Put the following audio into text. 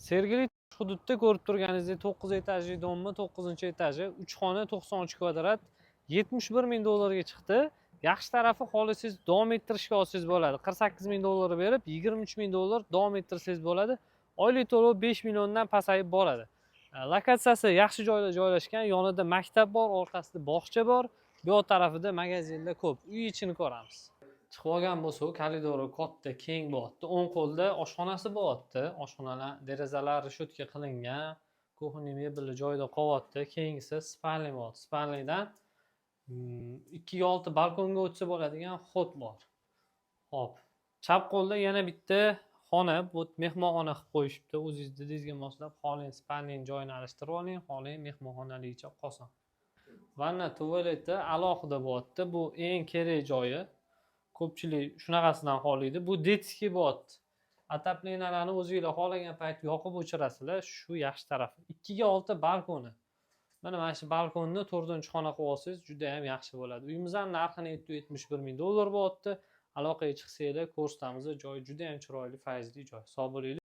Sergeli hududda ko'rib turganingizdek 9 etajli domni 9-etaji 3 xona 93 kvadrat 71 ming dollarga chiqdi. Yaxshi tarafi xohlasangiz davom ettirishga olsangiz bo'ladi. 48 ming dollar berib 23 ming dollar davom ettirsangiz bo'ladi. Oylik to'lov 5 milliondan pasayib boradi. Lokatsiyasi yaxshi joyda joylashgan, yonida maktab bor, orqasida bog'cha bor, bu yoq tarafida magazinlar ko'p. Uy ichini ko'ramiz. Chiqib olgan bo'lsa, koridori katta, keng bo'lyapti. O'ng qo'lda oshxonasi bo'lyapti. Oshxonalar derazalari shotka qilingan, kuxnya mebeli joyida qolyapti. Keyingisi spalni bo'lyapti. Spalnidan 2/6 balkonga o'tsa bo'ladigan xot bor. Hop. Chap qo'lda yana bitta xona, bu mehmonxona qilib qo'yishibdi. O'zingiz didingizga moslab, xohlang spalning joyini alishtirib oling, xohlang mehmonxonaligicha qolsin. Vanna tualeti alohida bo'lyapti. Bu eng kerak joyi. Ko'pchilik shunaqasidan xohlaydi. Bu detskiy bo'lyapti. Ataplenalarni o'zingizlar xohlagan payt yoqib o'chirasizlar. Shu yaxshi tarafi. 2/6 balkoni. Mana shu balkonni 4-xona qilib olsangiz juda ham yaxshi bo'ladi. Uyimizning narxini 71 ming dollar bo'lyapti. Aloqaga chiqsanglar ko'rsatamiz. Joy juda ham chiroyli, fayzli joy. Sog' bo'ling.